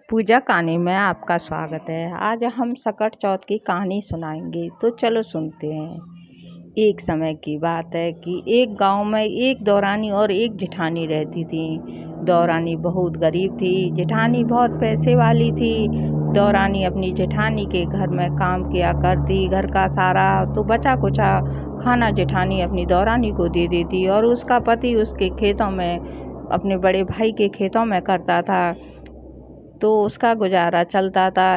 पूजा कहानी में आपका स्वागत है। आज हम सकट चौथ की कहानी सुनाएंगे, तो चलो सुनते हैं। एक समय की बात है कि एक गांव में एक दौरानी और एक जेठानी रहती थी। दौरानी बहुत गरीब थी, जेठानी बहुत पैसे वाली थी। दौरानी अपनी जेठानी के घर में काम किया करती, घर का सारा तो बचा कुचा खाना जेठानी अपनी दौरानी को दे देती और उसका पति उसके खेतों में, अपने बड़े भाई के खेतों में करता था, तो उसका गुजारा चलता था।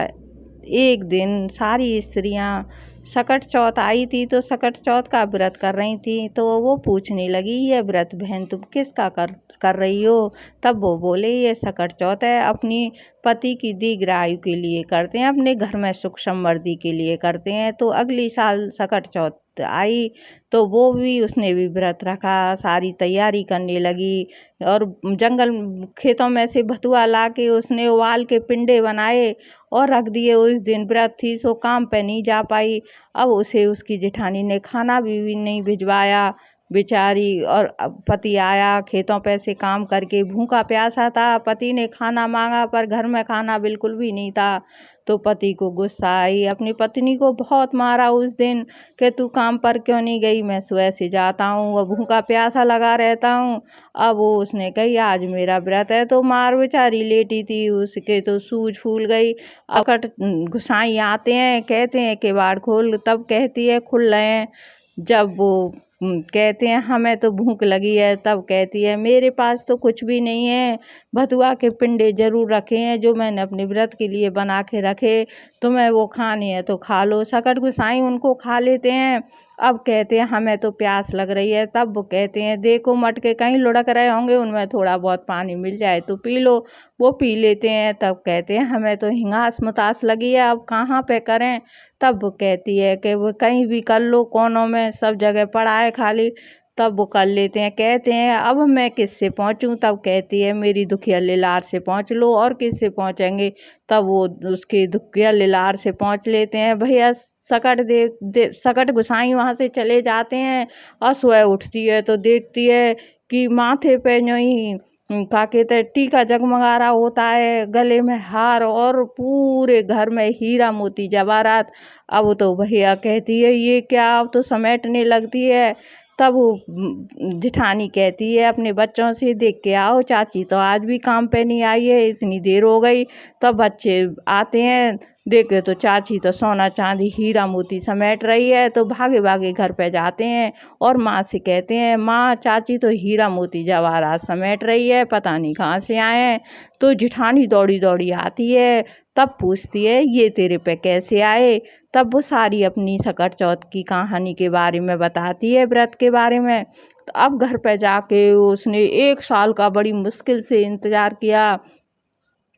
एक दिन सारी स्त्रियां सकट चौथ आई थी, तो सकट चौथ का व्रत कर रही थी। तो वो पूछने लगी, ये व्रत बहन तुम किसका कर रही हो? तब वो बोले, ये सकट चौथ है, अपनी पति की दीर्घायु के लिए करते हैं, अपने घर में सुख समृद्धि के लिए करते हैं। तो अगली साल सकट चौथ आई तो वो भी, उसने भी व्रत रखा, सारी तैयारी करने लगी और जंगल खेतों में से भतुआ ला के उसने उबाल के पिंडे बनाए और रख दिए। उस दिन व्रत थी सो काम पे नहीं जा पाई। अब उसे उसकी जेठानी ने खाना भी नहीं भिजवाया बेचारी। और अब पति आया खेतों पे से काम करके, भूखा प्यासा था। पति ने खाना मांगा पर घर में खाना बिल्कुल भी नहीं था। तो पति को गुस्सा आई, अपनी पत्नी को बहुत मारा उस दिन कि तू काम पर क्यों नहीं गई, मैं सुबह से जाता हूँ, वो भूखा प्यासा लगा रहता हूँ। अब वो उसने कही, आज मेरा व्रत है, तो मार बेचारी लेटी थी, उसके तो सूझ फूल गई। अकट गुसाई आते हैं, कहते हैं किवाड़ खोल, तब कहती है खुल रहे हैं। जब वो कहते हैं हमें तो भूख लगी है, तब कहती है मेरे पास तो कुछ भी नहीं है, भतुआ के पिंडे जरूर रखे हैं जो मैंने अपने व्रत के लिए बना के रखे, तुम्हें वो खाने हैं तो खा लो। सकट गुसाई उनको खा लेते हैं। अब कहते हैं हमें तो प्यास लग रही है। तब वो कहते हैं देखो मटके कहीं लुढ़क रहे होंगे, उनमें थोड़ा बहुत पानी मिल जाए तो पी लो। वो पी लेते हैं। तब कहते हैं हमें तो हिंगास मुतास लगी है, अब कहाँ पे करें? तब वो कहती है कि वो कहीं भी कर लो, कोनों में सब जगह पड़ा है खाली। तब वो कर लेते हैं। कहते हैं अब मैं किससे पहुंचूं? तब कहती है मेरी दुखिया लिलार से पहुंच लो। और किससे पहुंचेंगे? तब वो उसके दुखिया लिलार से पहुंच लेते हैं। भैया सकट गुसाई वहां से चले जाते हैं और सुबह उठती है तो देखती है कि माथे पे जो ही का कहते हैं टीका जगमगा रहा होता है, गले में हार और पूरे घर में हीरा मोती जवाहरात। अब तो भैया कहती है ये क्या, अब तो समेटने लगती है। तब वो जिठानी कहती है अपने बच्चों से, देख के आओ चाची तो आज भी काम पे नहीं आई है, इतनी देर हो गई। तब बच्चे आते हैं, देखे तो चाची तो सोना चांदी हीरा मोती समेट रही है। तो भागे भागे घर पे जाते हैं और माँ से कहते हैं, माँ चाची तो हीरा मोती जवाहरात समेट रही है, पता नहीं कहाँ से आए हैं। तो जिठानी दौड़ी दौड़ी आती है। तब पूछती है ये तेरे पे कैसे आए? तब वो सारी अपनी सकट चौथ की कहानी के बारे में बताती है, व्रत के बारे में। तो अब घर पे जाके उसने 1 साल का बड़ी मुश्किल से इंतजार किया।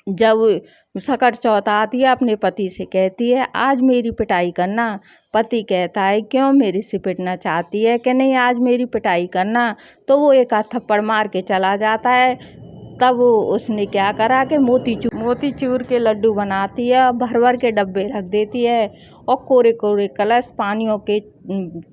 जब सकट चौथ आती है, अपने पति से कहती है आज मेरी पिटाई करना। पति कहता है क्यों, मेरे से पिटना चाहती है? कि नहीं आज मेरी पिटाई करना। तो वो एक आध थप्पड़ मार के चला जाता है। तब उसने क्या करा कि मोतीचूर के लड्डू बनाती है, भर भर के डब्बे रख देती है और कोरे कोरे कलश पानियों के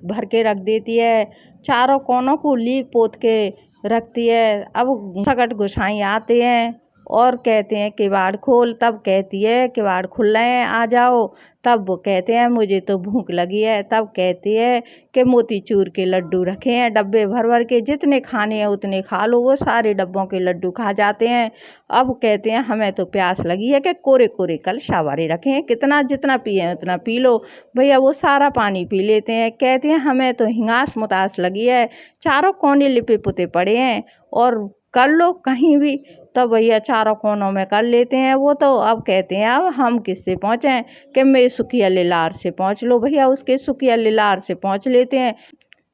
भर के रख देती है। चारों कोनों को लीप पोत के रखती है। अब सकट गोसाई आते हैं और कहते हैं किवाड़ खोल। तब कहती है किवाड़ खुल रहे हैं, आ जाओ। तब वो कहते हैं मुझे तो भूख लगी है। तब कहती है कि मोतीचूर के लड्डू रखे हैं डब्बे भर भर के, जितने खाने हैं उतने खा लो। वो सारे डब्बों के लड्डू खा जाते हैं। अब कहते हैं हमें तो प्यास लगी है कि कोरे कोरे कल शावारे रखे हैं, कितना जितना पिए उतना पी लो। भैया वो सारा पानी पी लेते हैं। कहते हैं हमें तो हिंगास मुतास लगी है, चारों कोने लिपे पुते पड़े हैं और कर लो कहीं भी। तो भैया चारों कोनों में कर लेते हैं वो। तो अब कहते हैं अब हम किससे पहुँचें? कि मेरे सुखिया लिलार से पहुँच लो। भैया उसके सुखिया लिलार से पहुँच लेते हैं।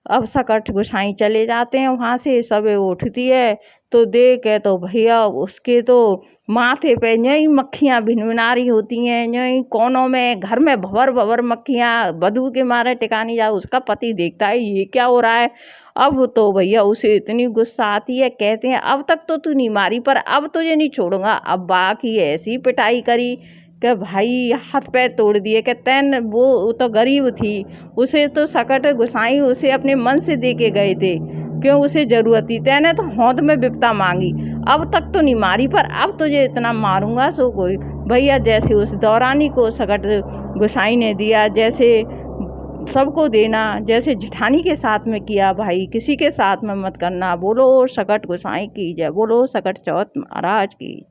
अब सकट गोसाई चले जाते हैं वहाँ से। सब उठती है तो देखे तो भैया उसके तो माथे पे यूं मक्खियाँ भिनभिना रही होती हैं, यूं कोनों में घर में भवर भवर मक्खियाँ, बदबू के मारे टिकानी जाओ। उसका पति देखता है ये क्या हो रहा है। अब तो भैया उसे इतनी गुस्सा आती है। कहते हैं अब तक तो तू नहीं मारी, पर अब तुझे नहीं छोड़ूंगा। अब बाकी ऐसी पिटाई करी कि भाई हाथ पैर तोड़ दिए। कि तैन वो तो गरीब थी, उसे तो सकट गुसाई उसे अपने मन से दे के गए थे क्यों उसे जरूरत थी। तैने तो होंद में बिपता मांगी, अब तक तो नहीं मारी, पर अब तुझे इतना मारूंगा सो कोई। भैया जैसे उस दौरानी को सकट गोसाई ने दिया, जैसे सबको देना, जैसे जेठानी के साथ में किया भाई, किसी के साथ में मत करना। बोलो सकट गोसाई की जय, बोलो सकट चौथ महाराज की।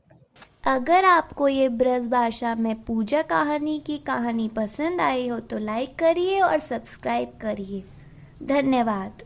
अगर आपको ये ब्रज भाषा में पूजा कहानी की कहानी पसंद आई हो तो लाइक करिए और सब्सक्राइब करिए। धन्यवाद।